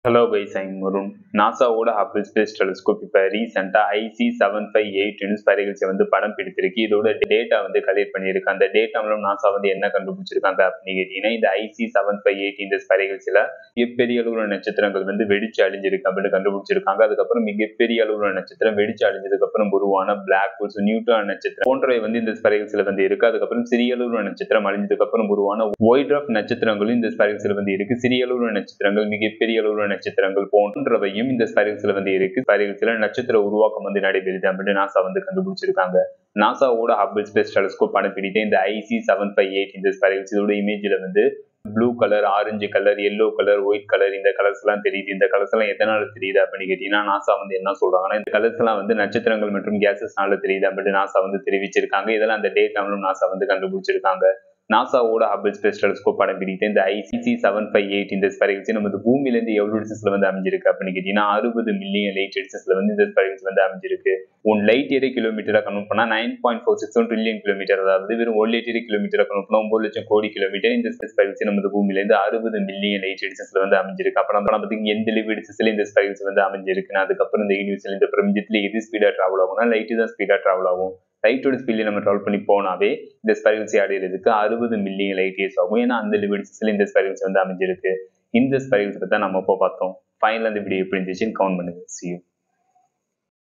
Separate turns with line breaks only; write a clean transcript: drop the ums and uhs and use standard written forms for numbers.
Hello guys, I'm Varun. நாசாவோட Hubble space telescope இப்போ ரீசெண்டாக IC-758 ஸ்பைரல்ஸை வந்து படம் பிடித்திருக்கு. இதோட டேட்டா வந்து கலெக்ட் பண்ணியிருக்கு. அந்த டேட்டாவிலும் நாசா வந்து என்ன கண்டுபிடிச்சிருக்காங்க அப்படின்னு கேட்டீங்கன்னா, இந்த IC-758 இந்த ஸ்பைரல்ஸில் மிகப்பெரிய அளவுள்ள நட்சத்திரங்கள் வந்து வெடிச்சு அழிஞ்சிருக்கு அப்படின்னு கண்டுபிடிச்சிருக்காங்க. அதுக்கப்புறம் மிகப்பெரிய அளவுள்ள நட்சத்திரம் வெடிச்சு அழிஞ்சதுக்கு அப்புறம் உருவான பிளாக் ஹோல்ஸ், நியூட்ரான் நட்சத்திரம் போன்றவை வந்து இந்த ஸ்பைரல்ஸில் வந்து இருக்கு. அதுக்கப்புறம் சிறிய அளவுள்ள நட்சத்திரம் அழிஞ்சதுக்கு அப்புறம் உருவான ஒயிட் ட்வார்ஃப் நட்சத்திரங்களும் இந்த ஸ்பைரல்ஸில் வந்து இருக்கு. சிறிய அளவுள்ள நட்சத்திரங்கள், மிகப்பெரிய அளவுள்ள நட்சத்திரங்கள் போன்றவையும் இந்த ஸ்பைரல்ஸ்ல வந்து இருக்கு. ஸ்பைரல்ஸ்ல நட்சத்திர உருவாக்கம் வந்து நடைபெறுது அப்படின்னு நாசா வந்து கண்டுபிடிச்சிருக்காங்க. நாசாவோட ஹப்பிள் ஸ்பேஸ் டெலிஸ்கோப் அனுப்பிட்டு இந்த IC-758 இந்த ஸ்பைரல்ஸ் இதோட இமேஜ்ல வந்து blue colour, orange colour, yellow colour, white colour இந்த கலர்ஸ் எல்லாம் தெரியுது. இந்த கலர்ஸ் எல்லாம் எதனால தெரியுது அப்படின்னு கேட்டீங்கன்னா, நாசா வந்து என்ன சொல்றாங்கன்னா, இந்த கலர்ஸ் எல்லாம் வந்து நட்சத்திரங்கள் மற்றும் கேசஸ்னால தெரியுது அப்படின்னு நாசா வந்து தெரிவிச்சிருக்காங்க. இதெல்லாம் அந்த டேட்டாவிலும் நாசா வந்து கண்டுபிடிச்சிருக்காங்க. நாசாவோட ஹப்பிள் ஸ்பேஸ் டெலிஸ்கோப் அனுப்பிட்டு இந்த IC-758 இந்த ஸ்பைரல்ஸ் நமது பூமியிலிருந்து எவ்வளவு டிஸ்டன்ஸ்ல வந்து அமைஞ்சிருக்கு அப்படின்னு கேட்டீங்கன்னா 60 மில்லியன் லைட் டிஸ்டன்ஸ்ல வந்து இந்த ஸ்பைரல்ஸ் வந்து அமைஞ்சிருக்கு. ஒன் லைட் இயர் கிலோமீட்டரா கன்வெர்ட் பண்ணா 9.461 ட்ரில்லியன் கிலோமீட்டர், அதாவது வெறும் 1 லைட் இயர் கிலோமீட்டரா கன்வெர்ட் பண்ணா 9 லட்சம் கோடி கிலோமீட்டர் இந்த ஸ்பைரல்ஸ் நமது பூமியிலிருந்து 60 மில்லியன் லைட் டிஸ்டன்ஸ்ல வந்து அமைஞ்சிருக்கு. அப்புறம் நமக்கு எந்த லிவ் டிஸ்டன்ஸ்ல இந்த ஸ்பைரல்ஸ் வந்து அமைஞ்சிருக்குன்னு, அதுக்கப்புறம் இந்த யூனிவர்ஸ்ல இந்த பிரபஞ்சத்துல எது ஸ்பீடா டிராவல் ஆகும்னா லைட் தான் ஸ்பீடா டிராவல் ஆகும். லைட்டோட ஸ்பீட்ல நம்ம டிராவல் பண்ணி போனாவே இந்த ஸ்பைரல்ஸை அடையிறதுக்கு 60 மில்லியன் லைட் இயர்ஸ் ஆகும். ஏன்னா அந்த லிமிட்ஸ்ல இந்த ஸ்பைரல்ஸ் வந்து அமைஞ்சிருக்கு. இந்த ஸ்பைரல்ஸ் பத்தி நம்ம இப்போ பார்த்தோம். ஃபைனல் அந்த வீடியோ எப்படி இருந்துச்சுன்னு கமெண்ட் பண்ணுங்க. See you.